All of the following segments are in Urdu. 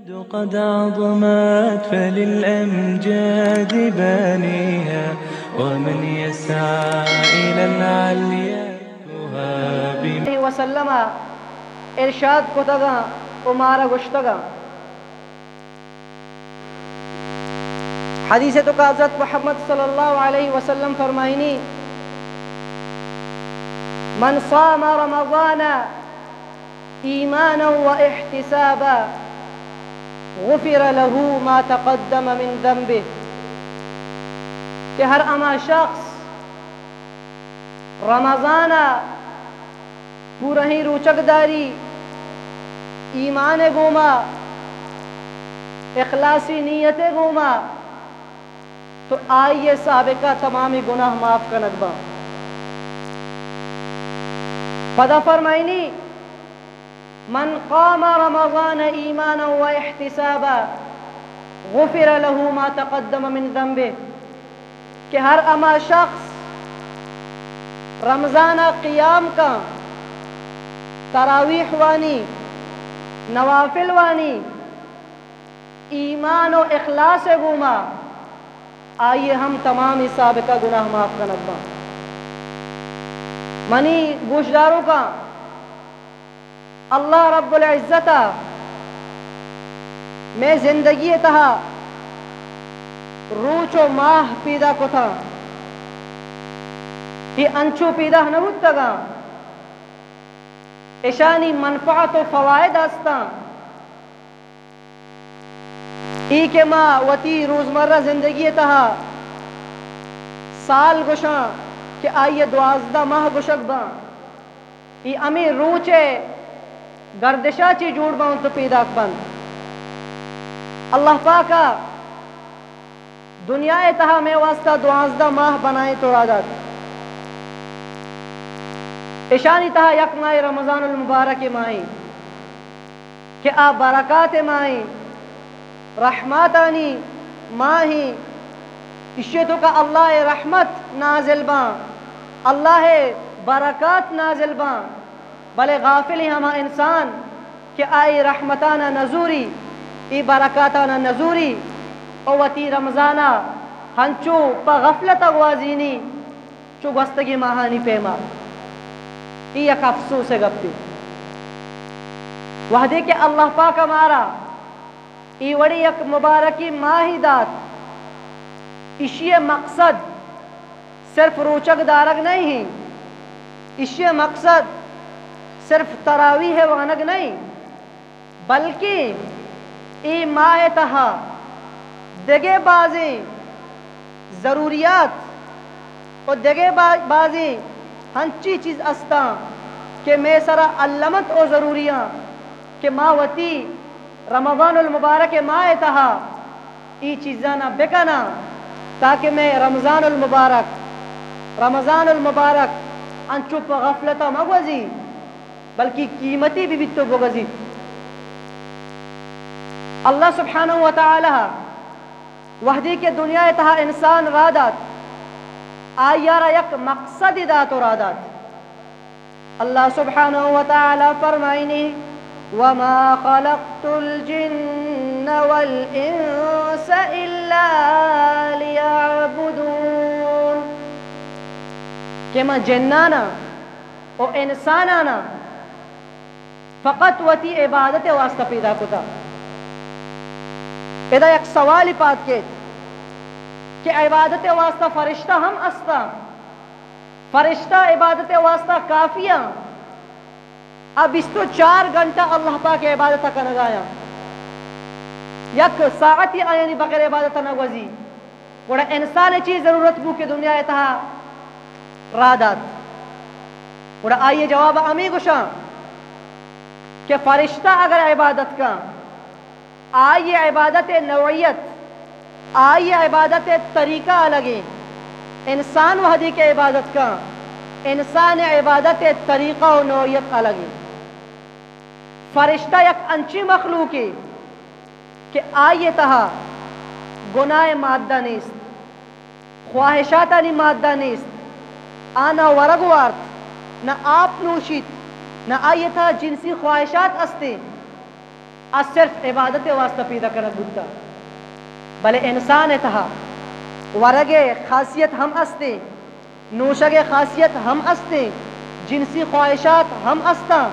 قد عظمت فللأمجاد بانيها ومن يسعى إلى العليا تهابي وسلم ارشاد کتگا امارا گشتگا حدیث تو کا حضرت محمد صلی اللہ علیہ وسلم فرمائنی من صام رمضان ایمانا و احتسابا غفر له ما تقدم من ذنبه کہ ہر اما شخص رمضان پورا ہی روچک داری ایمان گوما اخلاصی نیت گوما تو آئیے سابقہ تمامی گناہ معاف کا نقبہ پدا فرمائنی من قام رمضان ایمانا و احتسابا غفر له ما تقدم من ذنبه کہ ہر اما شخص رمضان قیام کا تراویح وانی نوافل وانی ایمان و اخلاص گوما آئیے ہم تمام سابقہ گناہ معاف کا نقبہ منی گوشداروں کا اللہ رب العزت میں زندگی تہا روچ و ماہ پیدا کو تھا ہی انچو پیدا نبود تگا اشانی منفعت و فوائد استا ای کے ماں وتی روزمرہ زندگی تہا سال گشاں کہ آئیے 12 ماہ گشک با ای امی روچے گردشا چی جوڑ باؤں تو پیدا بند اللہ پاکا دنیا تہا میں واسطہ 12 ماہ بنائے تو عادت اشانی تہا یک ماہ رمضان المبارک ماہی کہ آ برکات ماہی رحماتانی ماہی اشیتوں کا اللہ رحمت نازل باں اللہ برکات نازل باں بلے غافل ہی ہما انسان کہ آئی رحمتانا نزوری ای برکاتانا نزوری اوتی رمضانا ہنچو پا غفلت اگوازینی چو گستگی ماہانی پیما ای یک افسوس گپتی وحدے کہ اللہ پاک ہمارا ای وڑی یک مبارکی ماہی دات اشی مقصد صرف روچک دارگ نہیں ہی اشی مقصد صرف تراویح وانگ نہیں بلکہ ای ماہ تہا دگے بازیں ضروریات اور دگے بازیں ہنچی چیز استا کہ میں سرا علمت او ضروریاں کہ ماوتی رمضان المبارک ماہ تہا ای چیزانا بکنا تاکہ میں رمضان المبارک انچو پا غفلتا مگوزی بلکہ قیمتی بھی تو بگزی اللہ سبحانہ وتعالی وحدی کے دنیا تہا انسان رادات آیارا یک مقصد دات و رادات اللہ سبحانہ وتعالی فرمائنی وما خلقت الجن والانس الا لیعبدون کہ میں جنانا و انسانانا فقط وتی عبادت واسطہ پیدا کتا ادا یک سوالی پات کے کہ عبادت واسطہ فرشتہ ہم استا فرشتہ عبادت واسطہ کافیاں اب اس تو 4 گھنٹہ اللہ پاک عبادت کا نگایا یک ساعتی آیانی بغیر عبادت نگوزی وڑا انسان چیز ضرورت بو کہ دنیا تہا رادات وڑا آئیے جواب امی گشاں کہ فرشتہ اگر عبادت کا آئیے عبادت نوعیت آئیے عبادت طریقہ الگے انسان وحدی کے عبادت کا انسان عبادت طریقہ و نوعیت الگے فرشتہ یک انچی مخلوق ہے کہ آئیے تہا گناہ مادہ نیست خواہشاتانی مادہ نیست آنا ورگوارت نہ آپ نوشید نہ آئیے تھا جنسی خواہشات استے از صرف عبادت واسطہ پیدا کنک بودتا بلے انسان تہا ورگے خاصیت ہم استے نوشگ خاصیت ہم استے جنسی خواہشات ہم استا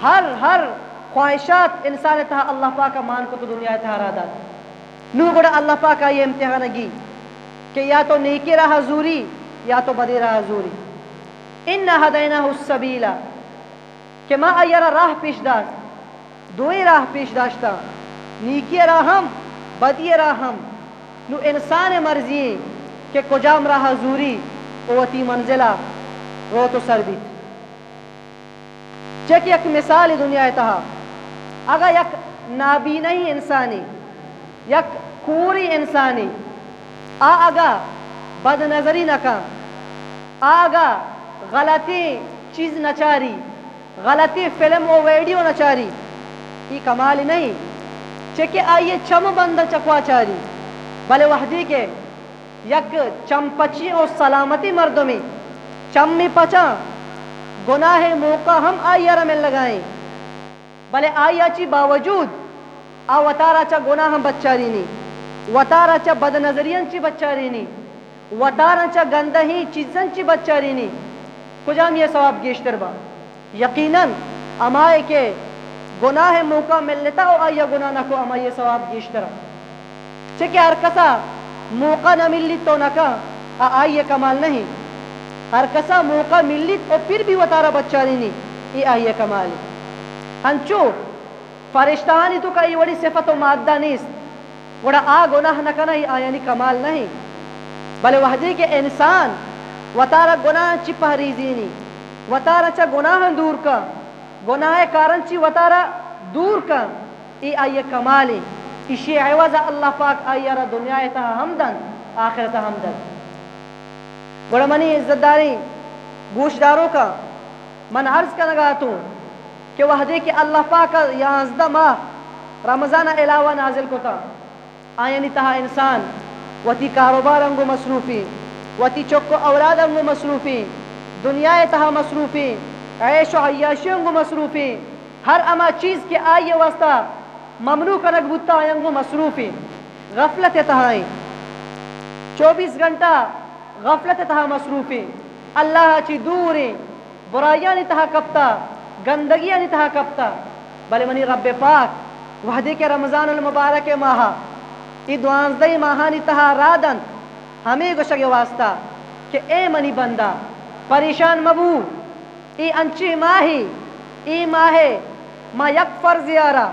ہر خواہشات انسان تہا اللہ پاک مان کو تو دنیا تہا رادات نو گوڑا اللہ پاک یہ امتحان گی کہ یا تو نیکی راہ زوری یا تو بدی راہ زوری اِنَّا هَدَيْنَاهُ السَّبِيلَ کہ ما ایرا راہ پیش داشت دوئی راہ پیش داشتا نیکی راہ ہم بدی راہ ہم نو انسان مرضی کہ کجام راہ زوری اوتی منزلہ رو تو سر بیت چک یک مثال دنیا تہا اگر یک نابینی انسانی یک کوری انسانی آگا بد نظری نکا آگا غلطی چیز نچاری غلطی فلم و ویڈیو نچاری یہ کمال نہیں چکہ آئیے چم بندہ چکوا چاری بلے وحدی کے یک چم پچی و سلامتی مردمی چم میں پچا گناہ موقع ہم آئیے رمل لگائیں بلے آئیے چی باوجود وطارا چا گناہ ہم بچاری نہیں وطارا چا بد نظرین چی بچاری نہیں وطارا چا گندہی چیزن چی بچاری نہیں کجام یہ ثواب گیشتر با یقیناً امائے کے گناہ موقع ملتا او آیا گناہ نہ کو اما یہ ثواب گیشتر چکہ ہر کسا موقع نہ ملی تو نہ کا آئیے کمال نہیں ہر کسا موقع ملی اور پھر بھی وطارا بچاری نہیں یہ آئیے کمال ہنچو فرشتانی تو کا یہ وڑی صفت و مادہ نیست وڑا گناہ نہ کنا یہ آیانی کمال نہیں بلے وحدی کے انسان وطارا گناہ چی پہریزینی وطارا چا گناہ دور کا گناہ کارن چی وطارا دور کا ای آئیے کمالی اسی عوض اللہ پاک آئیے را دنیا تا حمدن آخرت حمدن گوڑا منی عزت داری گوشداروں کا من عرض کا نگاتوں کہ وحدی کہ اللہ پاک 11 ماہ رمضان علاوہ نازل کو تا آئینی تہا انسان وتی کاروبار انگو مصروفی وتی چکو اولاد انگو مصروفی دنیا تہا مصروفی عیش و عیاشی انگو مصروفی ہر اما چیز کے آئیے واسطہ ممنوع کنک بودتا انگو مصروفی غفلت تہائی 24 گھنٹہ غفلت تہا مصروفی اللہ چی دوری برائیاں تہا کپتا گندگیاں تہا کپتا بلے منی رب پاک وحدی کے رمضان المبارک ماہا ای 12 ماہانی تہا رادن ہمیں گوشگ واسطہ کہ اے منی بندہ پریشان مبو ای انچی ماہی ای ماہے ما یک فرض یارا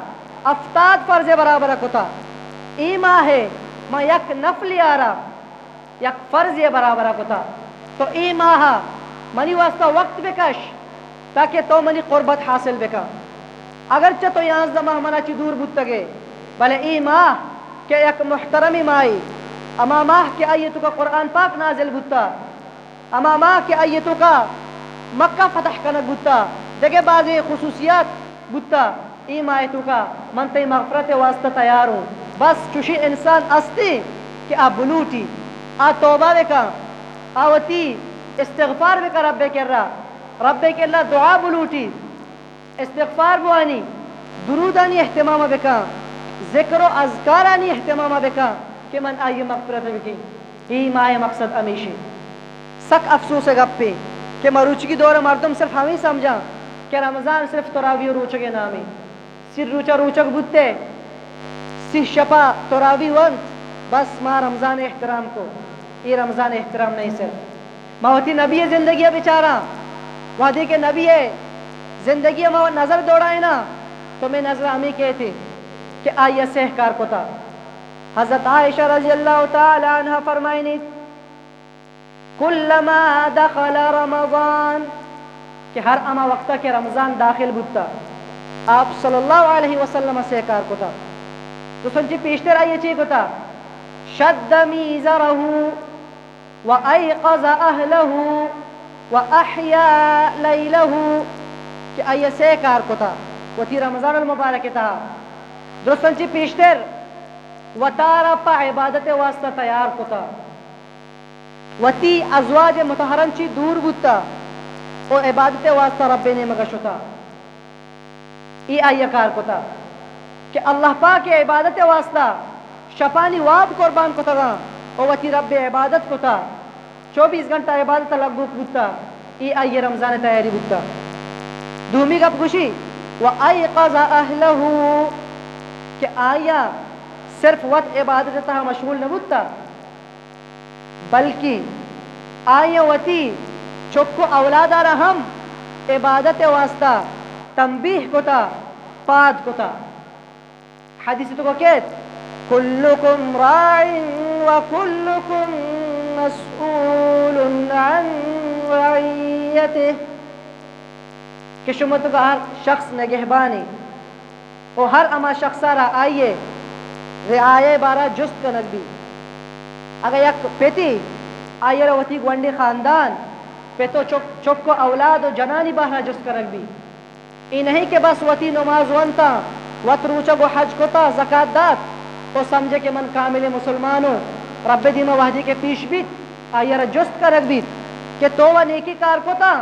70 فرض برابر کتا ای ماہے ما یک نفل یارا یک فرض برابر کتا تو ای ماہا منی واسطہ وقت بکش تاکہ تو منی قربت حاصل بکا اگرچہ تو 11 ماہ منا چی دور بودتا گے بلے ای ماہ کہ یک محترمی مائی اما ماہ کے آیتو کا قرآن پاک نازل بودتا اما ماہ کے آیتو کا مکہ فتح کنک بودتا دیکھے بعضی خصوصیات بودتا ای ماہتو کا منتی مغفرت واسطہ تیار ہوں بس چوشی انسان استی کہ آپ بلوٹی آ توبہ بکا آوتی استغفار بکا رب کے اللہ دعا بلوٹی استغفار بوانی درودانی احتمام بکا ذکر و اذکارانی احتمام بکا کہ من آئی مغفرت بکی ای ماہ مقصد امیشی سک افسوس گپے کہ مروچ کی دور مردم صرف ہمیں سمجھا کہ رمضان صرف تراوی و روچہ کے نامی سر روچک بودتے سی شپا تراوی ونت بس ما رمضان احترام کو یہ رمضان احترام نہیں صرف موتی نبی زندگی بیچارہ وعدے کے نبی زندگی میں نظر دوڑائے نا تو میں نظر ہمیں کہتے کہ آئیے سہکار کو تا حضرت عائشہ رضی اللہ تعالی عنہ فرمائنی کلما دخل رمضان کہ ہر اما وقتہ کے رمضان داخل بودتا آپ صلی اللہ علیہ وسلم سہکار کو تا تو سنچی پیشتر آئیے چی کو تا شد میزرہ وَأَيْقَظَ أَهْلَهُ وَأَحْيَا لَيْلَهُ کہ آئیے سہکار کو تا وہ تھی رمضان المبارک تھا درستن چی پیشتر وطارا پا عبادت واسطہ تیار کو تا وتی ازواج متحرن چی دور بودتا اور عبادت واسطہ رب نے مگشتا ای آئیے کار کو تا کہ اللہ پاک عبادت واسطہ شپانی واب قربان کو تگا او وتی رب عبادت کو تا 24 گھنٹہ عبادت لگو بوتا ای آئی رمضان تیاری بوتا دومی گپ گوشی وَأَيْقَظَ أَهْلَهُ کہ آیا صرف وقت عبادت تہا مشغول نہ بوتا بلکہ آیا وتی چکو اولادہ رہم عبادت واسطہ تنبیح کو تا پاد کو تا حدیث تو کو کہت کلکم راع وکلکم مسئول عن رعیته کہ شمت کا ہر شخص نگہبانی اور ہر اما شخص را آئیے رعایہ بارہ جست کنک بھی اگر یک پیتی آئیے روتی گونڈی خاندان پیتو چک کو اولاد و جنانی بارہ جست کنک بھی ای نہیں کہ بس وتی نماز وانتا وط روچا گو حج کتا زکاة دات تو سمجھے کہ من کامل مسلمانوں رب دین و وحدی کے پیش بیت آئیے را جست کنک بیت کہ تو وہ نیکی کار کتا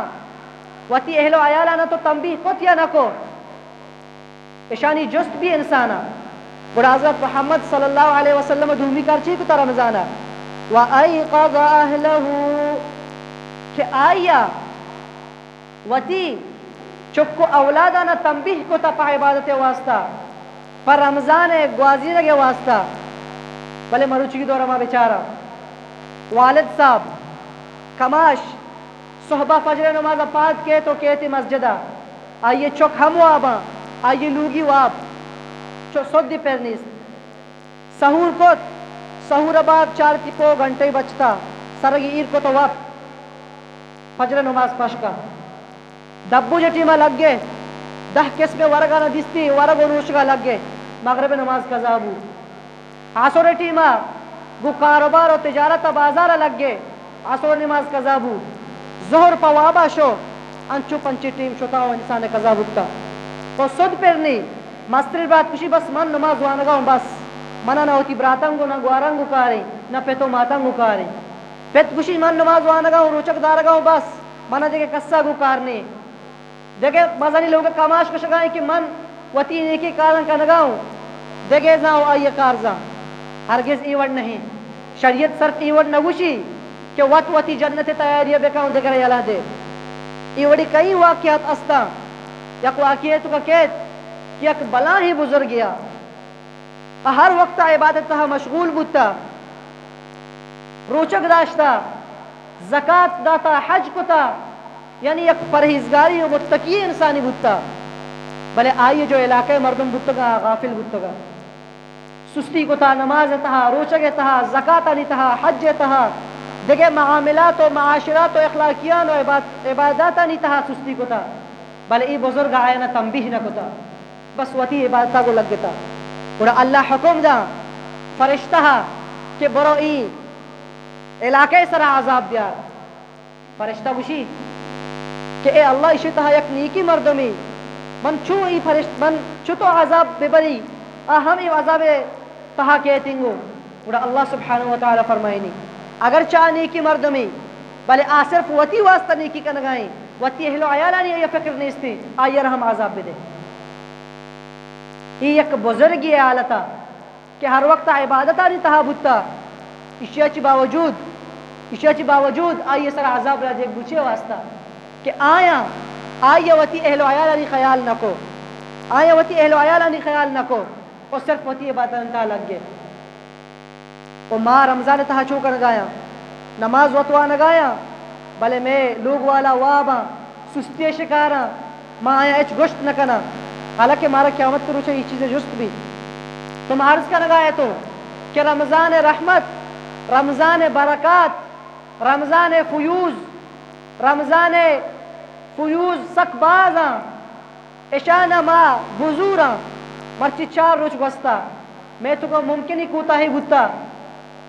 وتی اہل و عیالانا تو تنبیح کت یا نکو اشانی جست بھی انسانا بڑا حضرت محمد صلی اللہ علیہ وسلم دھومی کار چی کتا رمضانا وَأَيْقَظَ أَهْلَهُ کہ آیا وتی چکو اولادانا تنبیح کتا پا عبادت واسطہ پر رمضان گوازی لگے واسطہ بلے مروچی کی دورہ ما بیچارا والد صاحب کماش صحبہ فجر نماز پاد کے تو کہتی مسجدہ آئیے چک ہم وابا آئیے لوگی واب چو سودی پرنیس سہور کت سہور بعد 4 گھنٹے بچتا سرگی ایر کو تو واب فجر نماز پشکا دبو جٹیمہ لگ گئے 10 قسم ورگا نہ دیستی ورگ و نوشگا لگ گئے مغرب نماز قضابو عصر ٹیمہ گو کاروبار و تجارت بازار لگ گئے عصر نماز قضابو ظہر پوابا شو انچو پنچی ٹیم شتا و انسان قضا بکتا تو سود پرنی مستر برات کشی بس من نماز وانگا ہوں بس منا نہ ہوتی براتنگو نہ گوارنگو کاری نہ پیتو ماتنگو کاری پیت کشی من نماز وانگا ہوں روچک دارگا ہوں بس منا دیکھے کسا گو کارنی دیکھے مزانی لوگا کاماش کشگائیں کہ من وطی نیکی کارن کا نگاہوں دیکھے زاؤں آئیے کارزاں ہرگز ایوڑ نہیں شریعت صرف ایوڑ نگوشی کہ وطی جنت تیاریہ بکاؤں دیکھ رہے اللہ دے ایوڑی کئی واقعات استا یک واقعیتو کا کہت کہ یک بلا ہی بزرگ گیا ہر وقت عبادت تہا مشغول بودتا روچک داشتا زکاة داتا حج کتا یعنی یک پرہیزگاری و متقی انسانی بودتا بلے آئیے جو علاقے مردم بودتا غافل بودتا سستی کتا نماز تہا روچک تہا زکاة نہیں تہا حج تہا دیکھے معاملات و معاشرات و اخلاقیان و عبادات نہیں تہا سستی کتا بلے ای بزرگ آئینا تنبیح نہ کتا بس وطی عبادتا کو لگ گتا اور اللہ حکم دا فرشتہ کہ برو ای علاقے سر عذاب دیا فرشتہ گوشی کہ اے اللہ اشی تہا یک نیکی مردمی من چو ای فرشت من چو تو عذاب ببری ہم ای عذاب تہا کہتنگو اور اللہ سبحانہ وتعالی فرمائنی اگر چاہ نیکی مردمی بلے صرف وطی واسطہ نیکی کا نگائیں وطی اہل و عیالانی یہ فکر نہیں استی آئیر ہم عذاب بدے یہ یک بزرگی حالتا کہ ہر وقت عبادتا نہیں تہا بودتا اشیاء چی باوجود آئیے سر عذاب را دیکھ بوچے واسطہ کہ آیا وطی اہل و عیالانی خیال نکو آیا وطی اہل و عیالانی خیال نکو اور صرف وطی عبادتا انتہا لگ گئے اور ماں رمضان تہا چوکا نگایا نماز وطوا نگایا بلے میں لوگ والا وابا سستی شکارا ماں آیا اچ گشت نکنا حالانکہ مارا قیامت کرو چھے یہ چیزیں جست بھی تم عرض کا نگایا تو کہ رمضان رحمت رمضان برکات رمضان فیوز سکبازاں اشانہ ما بزوراں مرچی 4 روچ گوستا میں تو کو ممکن ہی کوتا ہی بودتا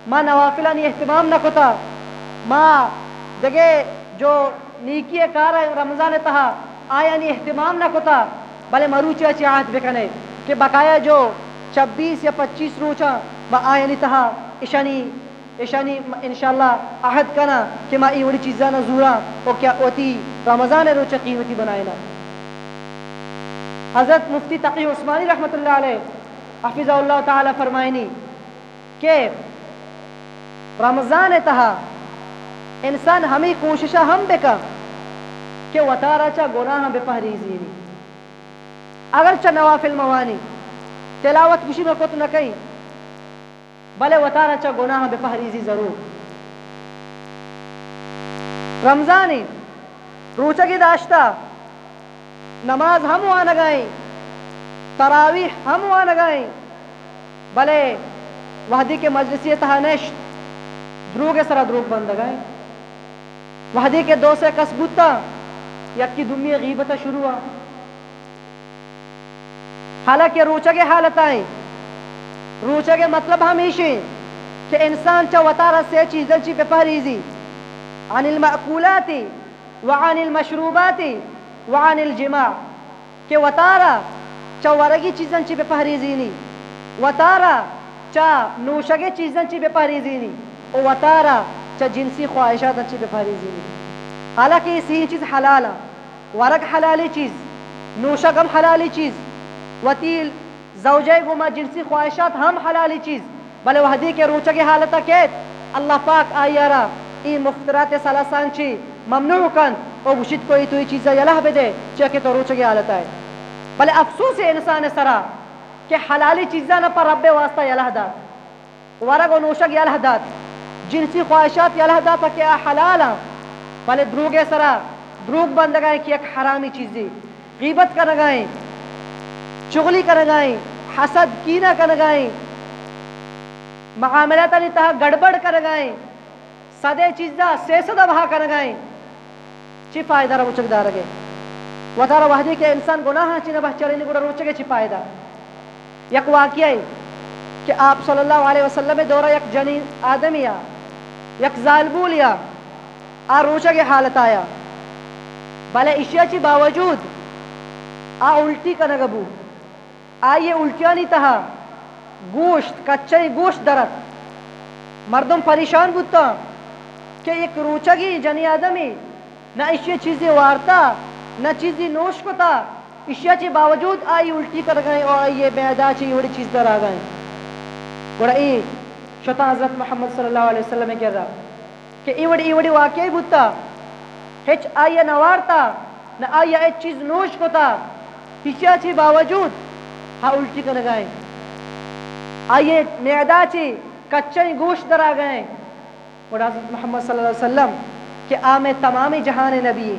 ماں نوافلانی اہتمام نہ کتا ماں دگے جو نیکی کار رمضان تہا آیا نی اہتمام نہ کتا بلے مروچی اچھی عہد بکنے کہ بقایا جو 26 یا 25 روچا با آیا نی تہا اشانی انشاءاللہ عہد کنا کہ ما ای وڑی چیزانا زورا اور کیا اوتی رمضان روچا قیمتی بنائینا حضرت مفتی تقی عثمانی رحمت اللہ علیہ حفظ اللہ تعالی فرمائنی کہ رمضان تہا انسان ہمیں کوشش ہم بکا کہ وطارا چا گناہ بے پہریزینی اگرچہ نوافل موانی تلاوت کشی میں کت نہ کہیں بلے وطارا چا گناہ بے پہریزی ضرور رمضانی روچہ کی داشتہ نماز ہم وہاں نگائیں تراویح ہم وہاں نگائیں بلے وحدی کے مجلسی تہانشت دروگ سرا دروگ بند گائیں وحدی کے دو سے کسبوتا یکی دمی غیبت شروع ہوا حالانکہ روچہ کے حالت آئیں روچہ کے مطلب ہمیشہ کہ انسان چا وطارہ سے چیزیں چی پہ پہریزی عن المأکولات وعن المشروبات وعن الجماع کہ وطارہ چا ورگی چیزیں چی پہ پہریزینی وطارہ چا نوشگے چیزیں چی پہ پہریزینی وطارہ چا جنسی خواہشات چی پہ پہریزینی حالانکہ اسی چیز حلالا ورگ حلالی چیز نوشگم حلالی چیز وطیل زوجے گما جنسی خواہشات ہم حلالی چیز بلے وحدی کے روچہ کی حالتہ کہت اللہ پاک آئیارا ای مفترات سلاسان چی ممنوع کن او گشت کوئی توی چیزا یلہ بدے چاکہ تو روچہ کی حالتہ ہے بلے افسوس انسان سرا کہ حلالی چیزاں پر رب واسطہ یلہ دات ورگ و نوشگ یلہ دات جنسی خواہشات یلہ داتا کہ حلالا بلے دروگے سرا دروگ بندگائیں کہ ایک حرامی چیزی غیبت کرنگائیں چغلی کرنگائیں حسد کینہ کرنگائیں معاملات انتہا گڑبڑ کرنگائیں صدے چیزا سیسدہ بہا کرنگائیں چی فائدہ را روچک دار گئے وطارہ وحدی کے انسان گناہ چی نبہ چرینی گوڑا روچکے چی فائدہ یک واقعہ ہے کہ آپ صلی اللہ علیہ وسلم دورہ یک جنین آدمیا یک ظالبولیا آ روچہ کے حالت آیا بلے اشیاء چی باوجود آ الٹی کا نگبو آئیے الٹیانی تہا گوشت کچھائی گوشت درت مردم پریشان بودتا کہ ایک روچگی جنی آدمی نہ اشیاء چیزیں وارتا نہ چیزیں نوش کو تا اشیاء چی باوجود آئی الٹی کر گئے اور آئیے بیعدہ چی وڑی چیز در آگئے گوڑا ای شتا حضرت محمد صلی اللہ علیہ وسلم کہہ رہا کہ ای وڑی واقعی بودتا ہچ آئیے نوارتا نہ آئیے ایک چیز نوش کو تا اشیاء چی باوجود ہاں الٹی کر گئے آئیے معدہ چی کچھائی گوشت در آگئے اور حضرت محمد صلی اللہ علیہ وسلم کہ آمیں تمامی جہان نبی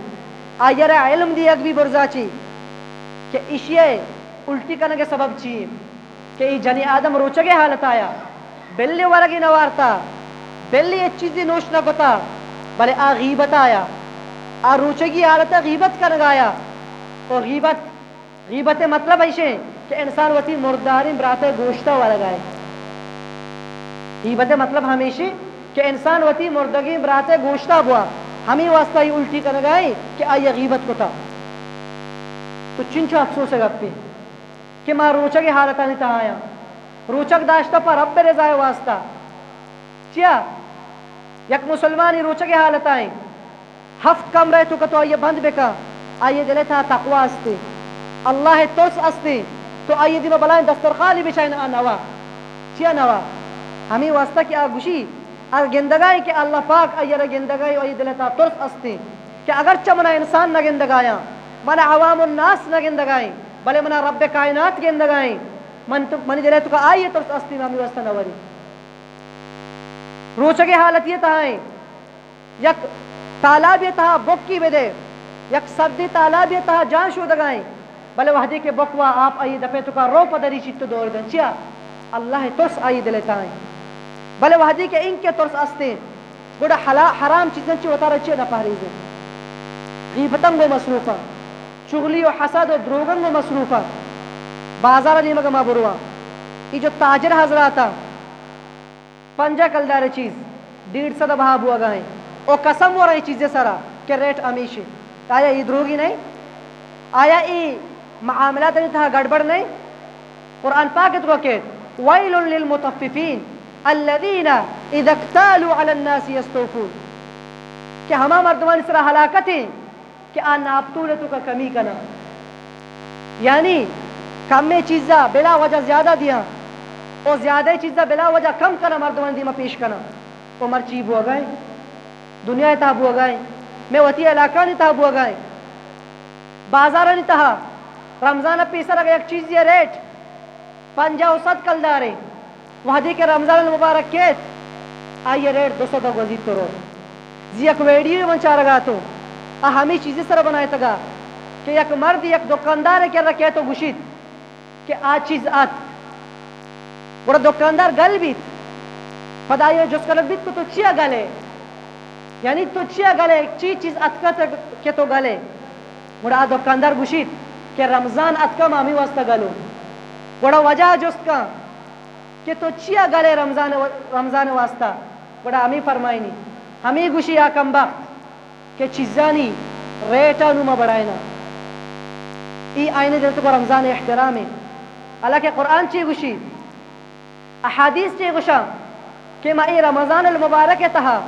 آئیر علم دی اگبی برزا چی کہ اشیاء الٹی کرنے کے سبب چی کہ ای جنی آدم روچگے حالت آیا بلی ورگی نوارتا بلی ایک چیزی نوش نہ کتا بلے آ غیبت آیا آ روچگی حالتا غیبت کرنے آیا اور غیبت مطلب ایشے کہ انسان وطی مرداری براتے گوشتا ورگائے غیبت مطلب ہمیشہ کہ انسان وطی مردگی براتے گوشتا بوا ہمیں واسطہ ہی الٹی کرنے گئے کہ آئیے غیبت کو تھا تو چنچو افسوس ہے گپی کہ ماں روچک حالتہ نہیں تھا آیا روچک داشتہ پر رب رضائے واسطہ چیا یک مسلمانی روچک حالت آئیں ہفت کم رہے تو کہ تو آئیے بند بکا آئیے دلے تھا تقوی استے اللہ ترس استے تو آئیے دنوں بلائیں دسترخالی بچائیں نوا چیا نوا ہمیں واسطہ کی آگوشی اور گندگائی کہ اللہ پاک ایرہ گندگائی اور دلتا ترس استے کہ اگرچہ منا انسان نہ گندگایا منا عوام الناس نہ گندگائی بلے منا رب کائنات گندگائی منی دلے تو کہ آئیے ترس استے میں ہمیں واسطہ نوری روچہ کی حالت یہ تھائیں یک تالاب یہ تھا بکی بدے یک صدی تالاب یہ تھا جان شو دگائیں بلے وحدی کے بکوا آپ آئیے دفعے تو کا رو پدری چیتو دور دن چیا اللہ ترس آئیے دلے تھائیں بلے وحدی کے ان کے ترس استے گوڑا حرام چیزیں چی ہوتا رچے نہ پہریزے غیبتن گو مصروفا چغلی و حسد و دروگن گو مصروفا بازارہ نیمگا ما بروا یہ جو تاجر حضراتا پنجہ کلدار چیز 150 بہا بوا گائیں او قسم ہو رہی چیزیں سرا کہ ریٹ امیشی آیا یہ دروگی نہیں آیا یہ معاملات نہیں تھا گڑبڑ نہیں قرآن پاکت کو کہت وَيْلٌ لِلْمُطَفِّفِينَ الذين اذا اكتالوا على الناس يستوفون کہ ہما مردمان اس طرح ہلاکت ہیں کہ آن ناپتولتو کا کمی کنا یعنی کم میں چیزا بلا وجہ زیادہ دیا او زیادہ چیزا بلا وجہ کم کنا مردمان دیما پیش کنا او مرچی بو گئے دنیا تا بو گئے میں وتی علاقہ نہیں تا بو گئے بازار نہیں تہا رمضان پیسر اگر ایک چیز یہ ریٹ 50 کل دارے وحدی کے رمضان المبارک کیت آئیے ریٹ 200 تک وزید کرو زی ایک ویڈیو من چاہ رگا تو ہمیں چیزیں سر بنائے تگا کہ یک مرد یک دکاندار کر رکھے تو گشید کہ آج چیز آت بڑا دکاندار گل بیت خدایو جس کلک بیت کو تو چیا گلے یعنی تو چیا گلے ایک چیز اتکا کہ تو گلے بڑا دکاندار گشید کہ رمضان اتکا مامی واسطہ گلو بڑا وجہ جس کا کہ تو چیا گلے رمضان واسطہ بڑا ہمیں فرمائی نہیں ہمیں گوشی آکم بخت کہ چیزانی ریٹا نوما بڑھائینا ای آئینے دلتا کو رمضان احترام ہے حالانکہ قرآن چی گوشی احادیث چی گوشا کہ ما ای رمضان المبارک تہا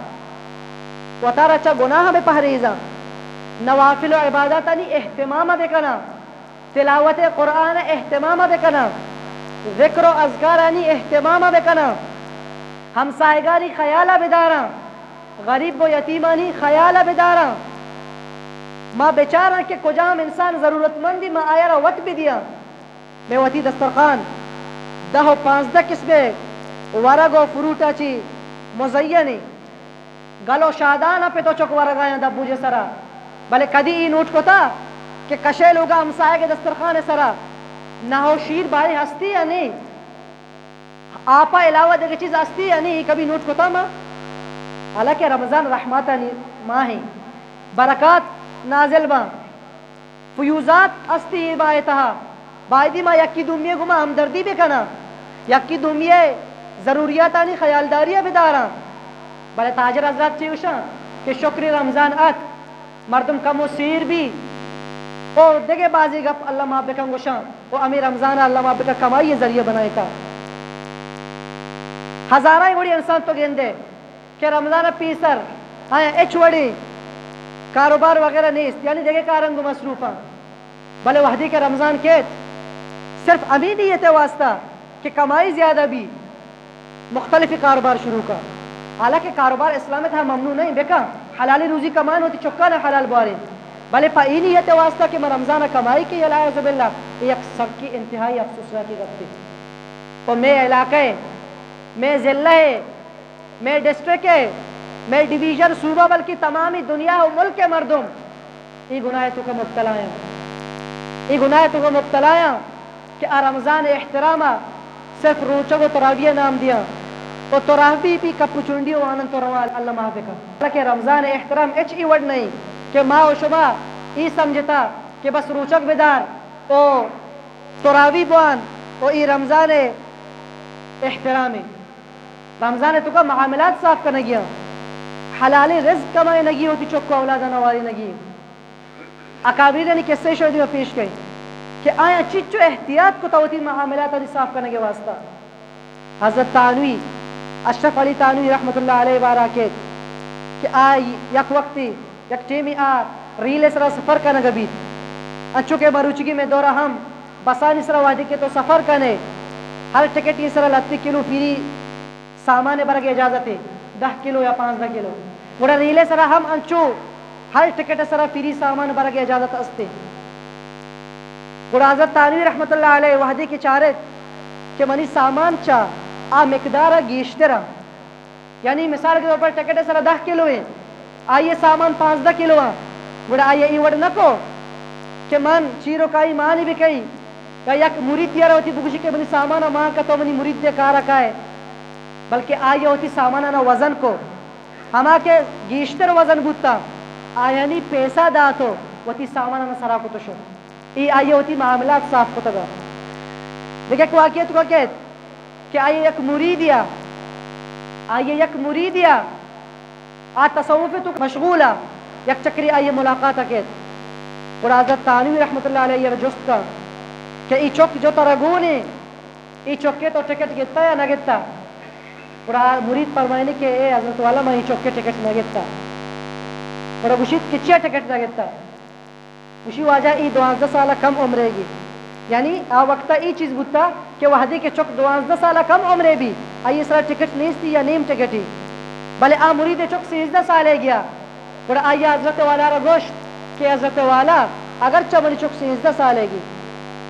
و تارا چا گناہ بے پہریزا نوافل و عبادتانی احتمام بکنا تلاوت قرآن احتمام بکنا ذکر و اذکارانی احتمام بکنا ہمسائگاری خیالہ بدارا غریب و یتیمانی خیالہ بدارا ما بیچارا کہ کجام انسان ضرورت مندی ما آیا را وقت بھی دیا میں وتی دسترخان 10 و 15 قسمے ورگ و فروٹا چی مزینی گلو شادانا پہ تو چک ورگ آیا دا بوجھے سرا بلے کدی ای نوٹ کو تا کہ کشے لوگا ہمسائے کے دسترخان سرا نہ ہو شیر بھائی ہستی یا نہیں آپا علاوہ دیکھ چیز ہستی یا نہیں کبھی نوٹ کو تا ماں حالانکہ رمضان رحماتا ماں ہے برکات نازل با فیوزات استی بایتہا بایدی ما یکی دومیے گما ہمدردی بھی کنا یکی دومیے ضروریاتانی خیالداریہ بدارا بلے تاجر حضرات چیوشا کہ شکر رمضان ات مردم کم و سیر بھی او دیکھے بازی گپ اللہ محبت کا گوشا او امی رمضان اللہ محبت کا کمائی ذریعہ بنائے کا ہزارہ بڑی انسان تو گیندے کہ رمضان پیسر آیا ایچ وڑی کاروبار وغیرہ نہیں یعنی دیکھے کارنگو مصروفہ بلے وحدی کے رمضان کیت صرف امی نیت واسطہ کہ کمائی زیادہ بھی مختلف کاروبار شروع کا حالانکہ کاروبار اسلام تھا ممنوع نہیں بیکا حلالی روزی کمان ہوتی چکا نہ حلال بارے بلے پا ای نیت واسطہ کہ میں رمضان کمائی کی علیہ باللہ یک سب کی انتہائی افسوس کی رکھتی تو میں علاقہ ہے میں ضلع ہے میں ڈسٹرکٹ ہے میں ڈویژن صوبہ بلکہ تمامی دنیا و ملک کے مردم ای گناہ تو کا مبتلا ہیں ای گناہ تو کا مبتلا ہیں کہ رمضان احترامہ صرف روچہ و تراویہ نام دیا تو تراوی بھی کپو چونڈی و آنن تو روال اللہ محافظ کا حالانکہ رمضان احترام اچ ای وڈ نہیں کہ ماں و شما ای سمجھتا کہ بس روچک بدار او تراوی بوان او ای رمضان احترامی رمضان تو کا معاملات صاف کرنے گیا حلالی رزق کمائے نگی ہوتی چکو اولاد نواری نگی اکابرین نے کسے شہدی میں پیش گئی کہ آیا چچو احتیاط کو توتی معاملات صاف کرنے کے واسطہ حضرت تانوی اشرف علی تانوی رحمت اللہ علیہ باراکت کہ آئی یک وقتی یک ٹیمی ریلے سرا سفر کا نگبی انچو کے مروچگی میں دورا ہم بسانی سرا وادی کے تو سفر کنے ہر ٹکٹ یہ سرا 30 کلو پیری سامان برگ اجازت ہے 10 کلو یا 15 کلو بڑا ریلے سرا ہم انچو ہر ٹکٹ سرا پیری سامان برگ اجازت استے بڑا حضرت تانوی رحمت اللہ علیہ وحدی کی چارت کہ منی سامان چاہ مقدارہ گیشترہ یعنی مثال کے طور پر ٹکٹ سرا 10 کلو ہے آئیے سامان 15 کلو ہے بڑا آئیے ای وڑ نکو کہ من چیرو کائی مانی بھی کئی یا یک مرید دیا ہوتی بکشی کہ منی سامانا ماں کا تو منی مرید دے کارا کائے بلکہ آئیے ہوتی سامانا وزن کو ہما کے گیشتر وزن بوتا آیانی پیسہ داتو وتی سامانا سرا کو تو شو ای آئیے ہوتی معاملات صاف کو تگا دیکھے ایک واقعیت کو کہت کہ آئیے یک مریدیا آئیے یک مریدیا تصوف تو مشغولا یک چکری آئیے ملاقات کہت اور حضرت تانوی رحمت اللہ علیہ رجست کا کہ ای چوک جو ترگونے ای چوکے تو ٹکٹ گتا یا نہ گتا اور مرید فرمائنے کہ اے حضرت والا میں ای چوکے ٹکٹ نہ گتا اور گوشید کچیا ٹکٹ نہ گتا گوشی واجہ ای 12 سالہ کم عمرے گی یعنی وقتا ای چیز بتا کہ کہ وحدی کے چک 12 سالہ کم عمرے بھی آئی سر ٹکٹ نہیں تھی یا نیم ٹکٹ ہی بلے آ مرید چک 13 سالے گیا بڑا آئی حضرت والا را گوشت کہ حضرت والا اگر چمنی چک 13 سالے گی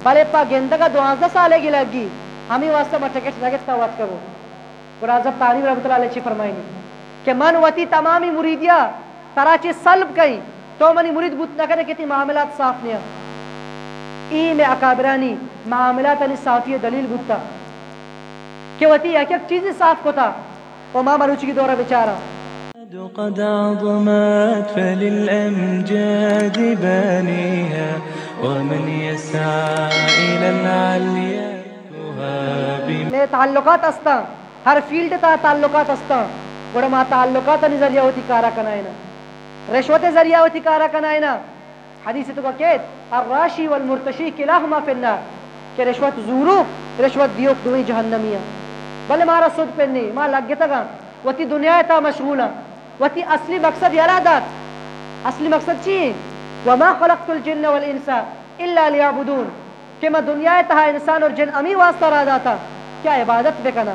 بلے پا گندگا 12 سالے گی لگی ہمیں واسطہ میں ٹکٹ لگت کا وقت کرو بڑا حضرت تعلیم رحمت اللہ علیہ فرمائیں کہ من وتی تمامی مریدیا تراچی سلب کئی تو منی مرید بوت نہ کرے کتی معاملات صاف نیا ای میں اکابرانی معاملات علی صافی دلیل بوتا کہ وتی ایک ایک چیز صاف کوتا وہ ماں مروچی کی دورہ بیچارہ قد عظمت فللأمجاد بانيها ومن يسعى إلى العليا يهاب میں تعلقات استا ہر فیلڈ تا تعلقات استا بڑا ما تعلقات ذریعہ ہوتی کارا کنائنا رشوت ذریعہ ہوتی کارا کنائنا حدیث تو کہت الراشی والمرتشی کلاہما فی النار کہ رشوت زورو رشوت دیوک دوئی جہنمیہ بلے مارا سود پہنی ما لگ گتا گا وتی دنیا تا مشغولا وتی اصلی مقصد یرادات اصلی مقصد چی وما خلقت الجن والانس الا لیعبدون کہ میں دنیا تا انسان اور جن امی واسطہ را داتا کیا عبادت بکنا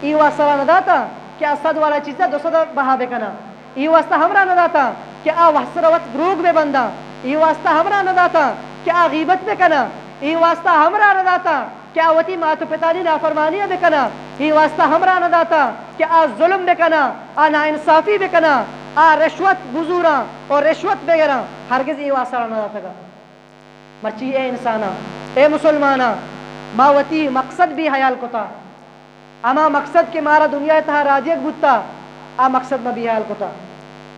ای واسطہ را نداتا کیا صد والا چیزا 200 بہا بکنا ای واسطہ ہمرا نداتا کہ آ وحسروت دروگ بے بندہ ای واسطہ ہمرا نداتا کہ آ غیبت بکنا ای واسطہ ہمرا نداتا کہ آ وتی ماتو پتانی نافرمانیہ بکنا ای واسطہ ہمرا نداتا کہ آ ظلم بکنا آ ناانصافی بکنا آ رشوت بزورا اور رشوت بگرا ہرگز ای واسطہ نداتا گا مرچی اے انسانا اے مسلمانا ماوتی مقصد بھی حیال کتا اما مقصد کے مارا دنیا تہا راجیک بوتا آ مقصد میں بھی حیال کتا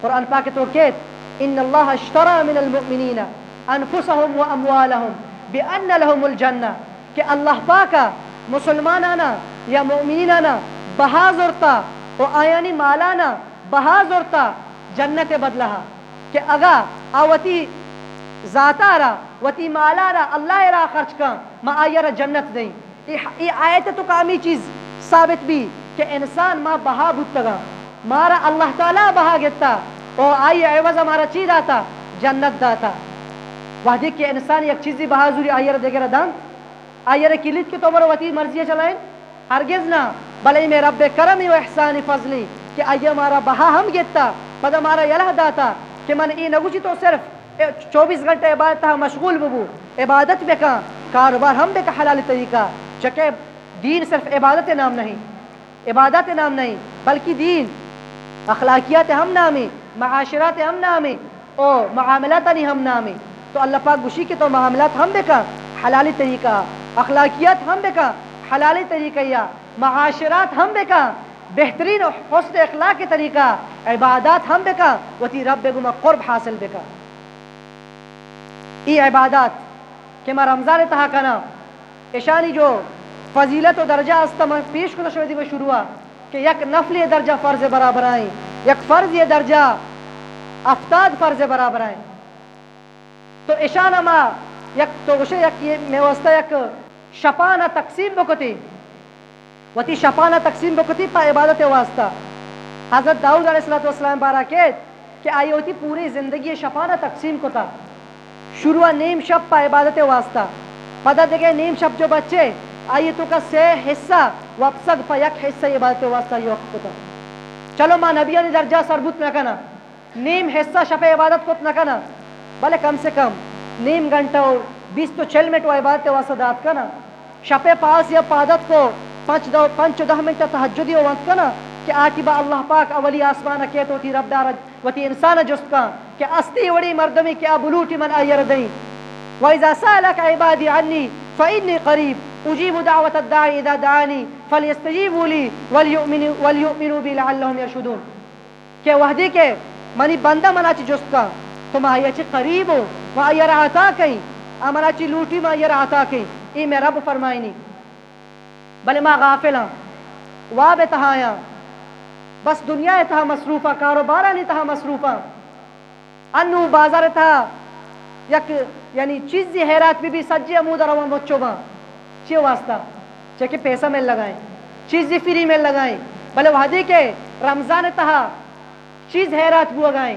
قرآن پاک تو کہت ان اللہ اشترى من المؤمنین انفسهم و اموالهم بان لهم الجنہ کہ اللہ پاکا مسلمانانا یا مؤمنینانا بہا زورتا و آیانی مالانا بہا زورتا جنت بدلہا کہ اگا آوتی ذاتا را وتی مالا را اللہ را خرچ کا ما آیا را جنت دیں یہ آیت تو کامی چیز ثابت بھی کہ انسان ما بہا بھتگا مارا اللہ تعالی بہا گتا او آئی عوض ہمارا چیز آتا جنت داتا وحدی کہ انسان ایک چیزی بہا ضروری آئی را دے گرہ دان آئی را کلید کی تو مرو وتی مرضی چلائیں ہرگز نہ بلے میں رب کرمی و احسان فضلی کہ آئی ہمارا بہا ہم گتا پدا ہمارا یلہ داتا کہ من ای نگوچی تو صرف 24 گھنٹے عبادت مشغول ببو عبادت بکا کاروبار ہم بکا حلال طریقہ چکے دین صرف عبادت نام نہیں عبادت نام نہیں بلکہ دین اخلاقیات ہم نامی معاشرات ہم نامی او معاملات نہیں ہم نامی تو اللہ پاک گوشی کے تو معاملات ہم بکا حلالی طریقہ اخلاقیات ہم بکا حلالی طریقہ یا معاشرات ہم بکا بہترین حسن اخلاق کے طریقہ عبادات ہم بکا وتی رب گما قرب حاصل بکا ای عبادات کہ میں رمضان تہا کنا اشانی جو فضیلت و درجہ استم پیش کو شویدی میں شروع کہ یک نفل درجہ فرض برابر آئیں یک فرض یہ درجہ افتاد فرض برابر آئیں تو اشانہ ما یک تو گوشے یک یہ میں واسطہ یک شپانہ تقسیم بکتی وتی شپانہ تقسیم بکتی پا عبادت واسطہ حضرت داؤد علیہ السلام بارہ کہت کہ آئی ہوتی پوری زندگی شپانہ تقسیم کو تھا شروع نیم شب پا عبادت واسطہ پتہ دیکھے نیم شب جو بچے آئیے تو کا 3 حصہ وابسگ پا یک حصہ عبادت واسطہ یہ وقت کو تھا چلو ماں نبیانی درجہ سربوت نہ کنا نیم حصہ شب عبادت کو نہ کنا بلے کم سے کم نیم گھنٹہ اور 20 تو 40 منٹ و عبادت واسطہ دات کنا شب پاس یا پادت کو 5-10 منٹ تہجدی وقت کنا کہ آتی با اللہ پاک اولی آسمانہ کہت ہوتی رب دارج وتی انسان جست کا کہ استی وڑی مردمی کیا بلوٹی من آئیر دیں وَإِذَا سَأَلَكَ عِبَادِي عَنِّي فَإِنِّي قَرِيب أُجِيبُ دَعْوَةَ الدَّاعِ إِذَا دَعَانِي فَلْيَسْتَجِيبُوا لِي وَلْيُؤْمِنُوا بِي لَعَلَّهُمْ يَرْشُدُونَ کہ وحدی کے منی بندہ منا چی جست کا تم آئیے چی قریب ہو و آئیر آتا کہیں آمنا چی لوٹی ما آئیر آتا کہیں ای میں رب فرمائنی بلے ما غافل ہاں واب تہایا بس دنیا تہا مصروفہ کاروبارہ نہیں تہا مصروفہ انو بازار تہا یک یعنی چیزی حیرات بھی سجی امود روان بچو با چی واسطہ چکہ پیسہ میں لگائیں چیزی فری میں لگائیں بلے وحدی کے رمضان تہا چیز حیرات بو گائیں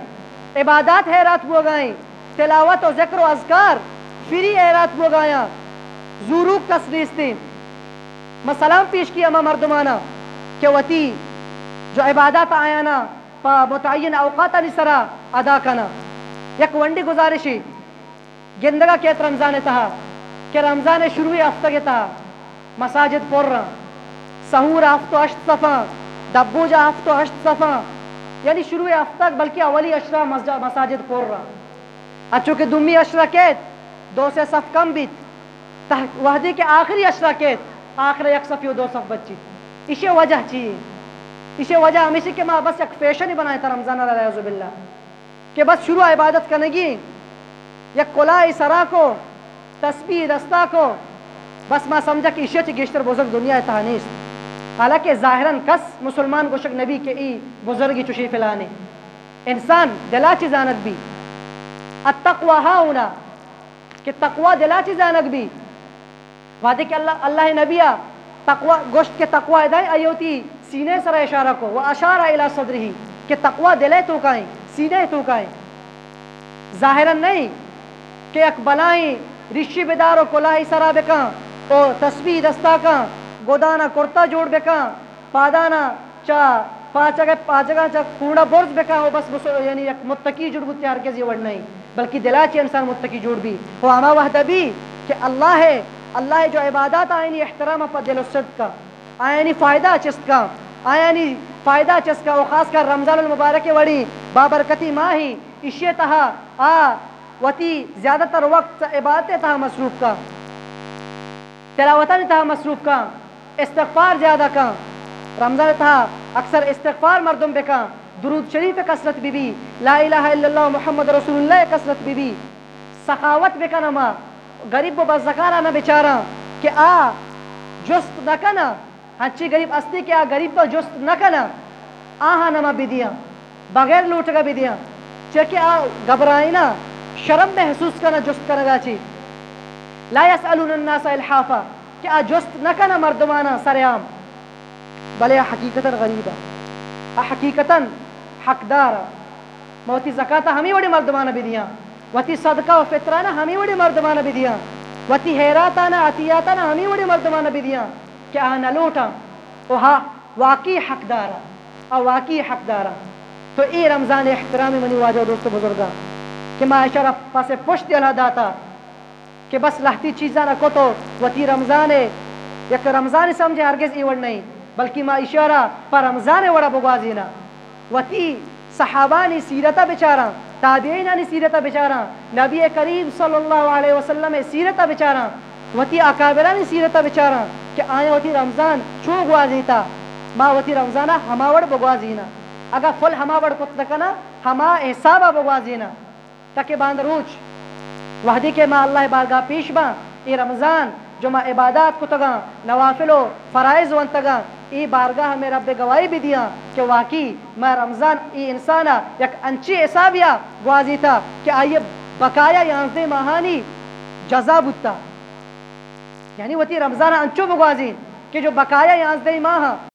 عبادات حیرات بو گائیں تلاوت و ذکر و اذکار فری حیرات بو گایا زوروک تصریستیں سلام پیش کیا اما مردمانا کہ وتی جو عبادات آیانا پا متعین اوقات سرا ادا کنا. یک ونڈی گزارشی گندگا کیت رمضان تہا کہ رمضان شروع ہفتہ کے تہا مساجد پر رہا سہور ہفتہ اشت صفا دبو جا ہفتہ اشت صفا یعنی شروع ہفتہ بلکہ اولی اشرا مساجد پر رہا اچھو کہ دمی اشرا کیت دو سے صف کم بیت وحدی کے آخری اشرا کیت آخر یک صف یو دو صف بچی. اسے وجہ چیئے اسے وجہ ہمیشہ کہ ماں بس یک فیشن ہی بنایا تھا رمضان علیہ باللہ کہ بس شروع عبادت کرنگی یک کلائی سرا کو تسبیح دستا کو بس ما سمجھا کہ اسے چی گشتر بزرگ دنیا تہانیست. حالانکہ ظاہراً کس مسلمان گوشک نبی کے ای بزرگی چشی فلانے انسان دلا چی زانت بھی التقوی ہاؤنا کہ تقوی دلا چی زانت بھی وعدے کہ اللہ نبیہ تقوی گوشت کے تقوی ادائیں ایوتی سینے سر اشارہ کو وہ اشارہ الى صدرہی کہ تقوی دلے تو کائیں سینے تو کائیں ظاہراً نہیں کہ ایک بلائیں رشی بدارو کلاہی سرا بکاں اور تسبیح دستا کاں گودانا کرتا جوڑ بکاں پادانا چا پاچگا چا کوڑا برز بکاں وہ بس یعنی ایک متقی جوڑ بوتی ہرگز یہ وڑ نہیں بلکہ دلاچی انسان متقی جوڑ بھی وہ اما وحدہ بھی کہ اللہ ہے اللہ جو عبادات آئینی احترام پا دل و صدق کا آئینی فائدہ چست کا آئینی فائدہ چست کا وہ خاص کر رمضان المبارک وڑی بابرکتی ماہی اشیے تہا وتی زیادہ تر وقت عبادت تہا مصروف کا تلاوتن تہا مصروف کا استغفار زیادہ کا رمضان تہا اکثر استغفار مردم بکا درود شریف کثرت بھی لا الہ الا اللہ محمد رسول اللہ کثرت بھی سخاوت بکا نما غریب و بزکارہ نہ بیچارہ کہ جست نہ کنا ہنچی غریب استی کہ غریب با جست نہ کنا آہا نما بھی دیا بغیر لوٹ کا بھی دیا چکہ گھبرائینا شرم محسوس کرنا جست کرنا گا چی لا یسألون الناس الحافا کہ جست نہ کنا مردمانا سریام بلے حقیقتا غریبا حقیقتا حقدارا موتی زکاة ہمیں وڑی مردمانا بھی دیا وتی صدقہ و فطرانہ ہمیں وڑی مردمانہ بھی دیا وتی حیراتانہ عطیاتانہ ہمیں وڑی مردمانہ بھی دیا کہ آنا لوٹا وہاں واقعی حقدارا اور واقعی حقدارا. تو ای رمضان احترامی منی واجہ دوست بزرگا کہ ما اشارہ پاسے پشت اللہ داتا کہ بس لہتی چیزاں رکھو تو وتی رمضان یک رمضان سمجھے ہرگز ایوڑ نہیں بلکہ ما اشارہ پا رمضان وڑا بگوازینا وتی صحابانی سیرتہ بچارا تابعینانی سیرتہ بچارا نبی کریم صلی اللہ علیہ وسلم سیرتہ بچارا وتی اکابرانی سیرتہ بچارا کہ آیا وتی رمضان چو گوازیتا ما وتی رمضانہ ہما وڑ بگوازینا اگر فل ہما وڑ کت نکنا ہما حسابہ بگوازینا تاکہ باندروچ وحدی کے ما اللہ بارگاہ پیش با ای رمضان جو ما عبادات کو تگا نوافل و فرائض ون تگا ای بارگاہ میں رب گواہی بھی دیا کہ واقعی میں رمضان ای انسانا یک انچی حسابیا گوازی تھا کہ آئیے بقایا 11 ماہانی جزا بودتا یعنی وہ تی رمضان انچو بگوازین کہ جو بقایا 11 ماہ